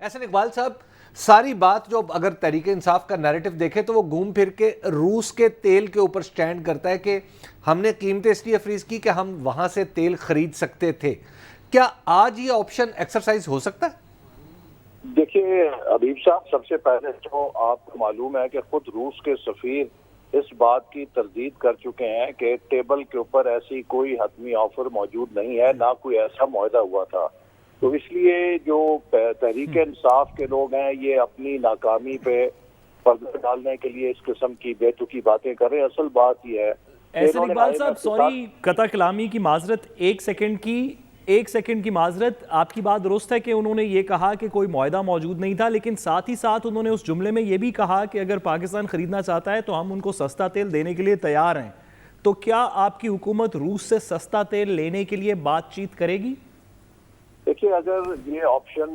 एहसन इकबाल साहब, सारी बात जो अगर तहरीक इंसाफ का नैरेटिव देखें तो वो घूम फिर के रूस के तेल के ऊपर स्टैंड करता है कि हमने कीमतें इसलिए फ्रीज की कि हम वहां से तेल खरीद सकते थे। क्या आज ये ऑप्शन एक्सरसाइज हो सकता है? देखिए हबीब साहब, सबसे पहले तो आपको मालूम है कि खुद रूस के सफीर इस बात की तरदीद कर चुके हैं कि टेबल के ऊपर ऐसी कोई हतमी ऑफर मौजूद नहीं है, ना कोई ऐसा मुआहदा हुआ था। तो इसलिए जो तहरीक इंसाफ के लोग हैं ये अपनी नाकामी पे पर्दा डालने के लिए इस किस्म की बेतुकी बातें कर रहे हैं। असल बात ये है, एहसन इकबाल साहब, सॉरी कता कलामी की माजरत, एक सेकंड की माजरत। आपकी बात दुरुस्त है कि उन्होंने ये कहा कि कोई मुआहदा मौजूद नहीं था, लेकिन साथ ही साथ उन्होंने उस जुमले में ये भी कहा कि अगर पाकिस्तान खरीदना चाहता है तो हम उनको सस्ता तेल देने के लिए तैयार हैं। तो क्या आपकी हुकूमत रूस से सस्ता तेल लेने के लिए बातचीत करेगी? देखिए, अगर ये ऑप्शन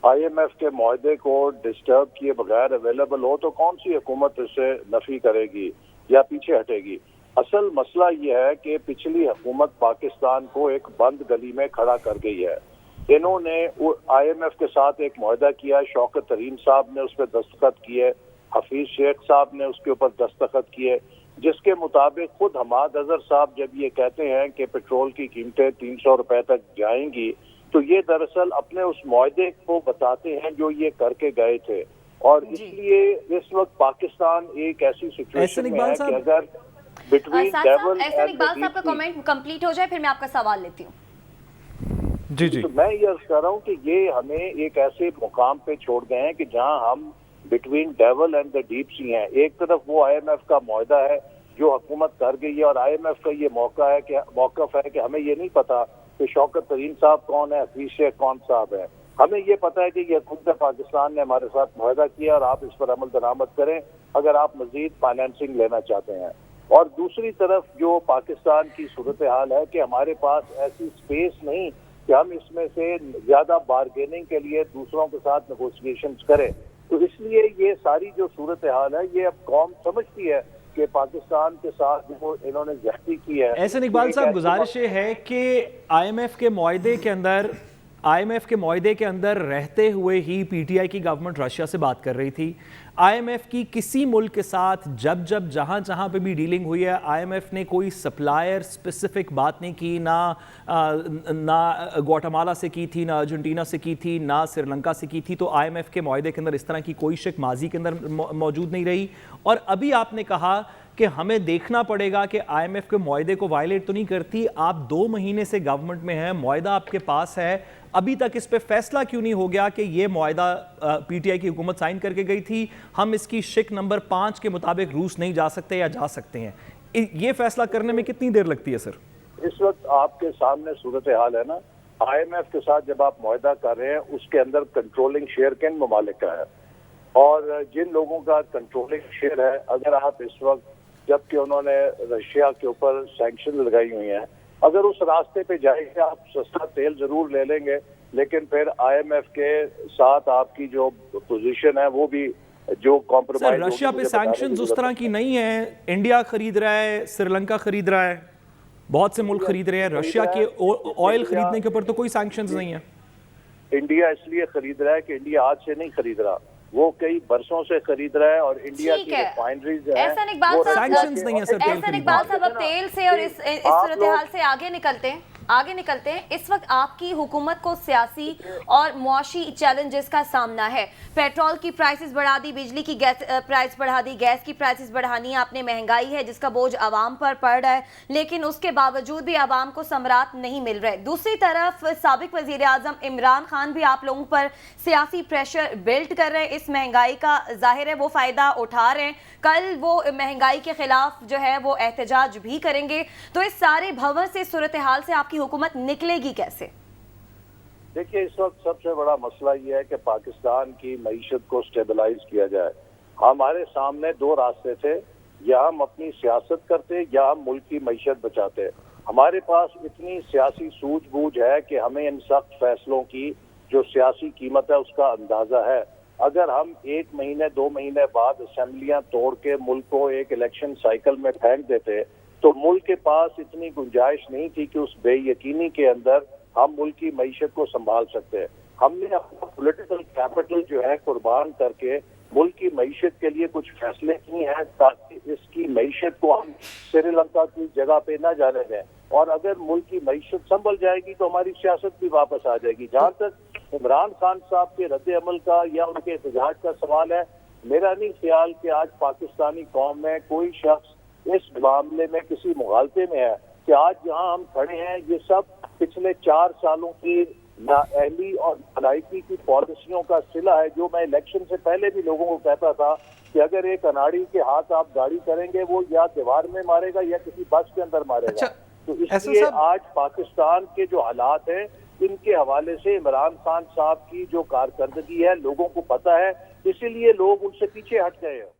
IMF के मुआहदे को डिस्टर्ब किए बगैर अवेलेबल हो तो कौन सी हुकूमत इससे नफी करेगी या पीछे हटेगी। असल मसला ये है कि पिछली हुकूमत पाकिस्तान को एक बंद गली में खड़ा कर गई है। इन्होंने IMF के साथ एक मुआहदा किया, शौकत तरीन साहब ने उस पर दस्तखत किए, हफीज शेख साहब ने उसके ऊपर दस्तखत किए, जिसके मुताबिक खुद हमाद अजहर साहब जब ये कहते हैं कि पेट्रोल की कीमतें 300 रुपए तक जाएंगी तो ये दरअसल अपने उस मुआहदे को बताते हैं जो ये करके गए थे। और इसलिए इस वक्त पाकिस्तान एक ऐसी सिचुएशन में है कि अगर बिटवीन डेविल एहसन इकबाल साहब का कमेंट कंप्लीट हो जाए फिर मैं आपका सवाल लेती हूँ। जी तो मैं ये अर्ज कर रहा हूँ कि ये हमें एक ऐसे मुकाम पे छोड़ गए हैं कि जहाँ हम between devil and the deep sea हैं। एक तरफ वो IMF का मुआहदा है जो हुकूमत कर गई है और IMF का ये मौकफ है कि हमें ये नहीं पता कि शौकत तरीन साहब कौन है, हफीज शेख कौन साहब है। हमें ये पता है कि ये हुकूमत पाकिस्तान ने हमारे साथ मुआहदा किया और आप इस पर अमल दरामद करें अगर आप मजीद फाइनेंसिंग लेना चाहते हैं। और दूसरी तरफ जो पाकिस्तान की सूरत हाल है कि हमारे पास ऐसी स्पेस नहीं कि हम इसमें से ज्यादा बारगेनिंग के लिए दूसरों के साथ नेगोशिएशन करें। तो इसलिए ये सारी जो सूरत हाल है ये अब कौम समझती है कि पाकिस्तान के साथ जो इन्होंने ज्यादती की है। एहसन इकबाल साहब, गुजारिश ये है कि IMF के मुआहदे के अंदर रहते हुए ही PTI की गवर्नमेंट रशिया से बात कर रही थी। IMF की किसी मुल्क के साथ जब जहाँ पे भी डीलिंग हुई है IMF ने कोई सप्लायर स्पेसिफिक बात नहीं की, ना ग्वाटेमाला से की थी, ना अर्जेंटीना से की थी, ना श्रीलंका से की थी। तो IMF के मुआहदे के अंदर इस तरह की कोई शिक माजी के अंदर मौजूद नहीं रही। और अभी आपने कहा कि हमें देखना पड़ेगा कि IMF के मुआहदे को वायलेट तो नहीं करती। आप 2 महीने से गवर्नमेंट में हैं, मुआहदा आपके पास है, अभी तक इस पे फैसला क्यों नहीं हो गया कि ये मुआहदा PTI की हुकूमत साइन करके गई थी, हम इसकी शिक नंबर 5 के मुताबिक रूस नहीं जा सकते या जा सकते हैं? ये फैसला करने में कितनी देर लगती है सर? इस वक्त आपके सामने सूरत हाल है ना, IMF के साथ जब आप मुआहदा कर रहे हैं उसके अंदर कंट्रोलिंग शेयर किन ममालिक का है और जिन लोगों का कंट्रोलिंग शेयर है, अगर आप इस वक्त जबकि उन्होंने रशिया के ऊपर सैंक्शन लगाई हुई हैं, अगर उस रास्ते पे जाएंगे आप सस्ता तेल जरूर ले लेंगे, लेकिन फिर IMF के साथ आपकी जो पोजीशन है वो भी जो कॉम्प्रोमाइज। सर, रशिया पे सैंक्शंस उस तरह की नहीं है। इंडिया खरीद रहा है, श्रीलंका खरीद रहा है, बहुत से मुल्क खरीद रहे हैं। रशिया के ऑयल खरीदने के ऊपर तो कोई सैंक्शंस नहीं है। इंडिया इसलिए खरीद रहा है कि इंडिया आज से नहीं खरीद रहा, वो कई बरसों से खरीद रहा है और इंडिया की रिफाइनरीज है। एहसन इकबाल साहब, अब तेल से और इस सूरत हाल से आगे निकलते हैं। इस वक्त आपकी हुकूमत को सियासी और मुआशी चैलेंजेस का सामना है। पेट्रोल की प्राइसेस बढ़ा दी, बिजली की प्राइस बढ़ा दी, गैस की प्राइसेस बढ़ानी है आपने, महंगाई है जिसका बोझ आवाम पर पड़ रहा है, लेकिन उसके बावजूद भी आवाम को समरात नहीं मिल रहे। दूसरी तरफ साबिक वजीर आजम इमरान खान भी आप लोगों पर सियासी प्रेशर बिल्ड कर रहे हैं। इस महंगाई का जाहिर है वो फायदा उठा रहे हैं, कल वो महंगाई के खिलाफ जो है वो एहतजाज भी करेंगे। तो इस सारे भंवर से सूरत हाल से आपकी हुकूमत निकलेगी कैसे? देखिए, इस वक्त सबसे बड़ा मसला ये है कि पाकिस्तान की मईशत को स्टेबलाइज किया जाए। हमारे सामने 2 रास्ते थे, या हम अपनी सियासत करते या हम मुल्क की मईशत बचाते। हमारे पास इतनी सियासी सूझबूझ है कि हमें इन सख्त फैसलों की जो सियासी कीमत है उसका अंदाजा है। अगर हम 1 महीने 2 महीने बाद असेंबलियां तोड़ के मुल्क को एक इलेक्शन साइकिल में फेंक देते तो मुल्क के पास इतनी गुंजाइश नहीं थी कि उस बेयकीनी के अंदर हम मुल्क की मईशत को संभाल सकते हैं। हमने अपना पॉलिटिकल कैपिटल ہے قربان کر کے ملک کی معیشت کے لیے کچھ فیصلے کی ہیں تاکہ اس کی معیشت کو ہم سری لنکا کی جگہ پہ نہ جانے دیں، اور اگر ملک کی معیشت سنبھل جائے گی تو ہماری سیاست بھی واپس آ جائے گی۔ جہاں تک عمران خان صاحب کے رد عمل کا یا ان کے احتجاج کا سوال ہے، میرا نہیں خیال کہ آج پاکستانی قوم میں کوئی شخص اس معاملے میں کسی مغالطے میں ہے کہ آج جہاں ہم کھڑے ہیں یہ سب پچھلے 4 سالوں کی نااہلی اور نالائکی کی پالیسیوں کا صلہ ہے، جو میں الیکشن سے پہلے بھی لوگوں کو کہتا تھا کہ اگر ایک اناڑی کے ہاتھ آپ گاڑی کریں گے وہ یا دیوار میں مارے گا یا کسی بس کے اندر مارے گا۔ تو اس لیے آج پاکستان کے جو حالات ہیں ان کے حوالے سے عمران خان صاحب کی جو کارکردگی ہے لوگوں کو پتہ ہے، اسی لیے لوگ ان سے پیچھے ہٹ گئے ہیں۔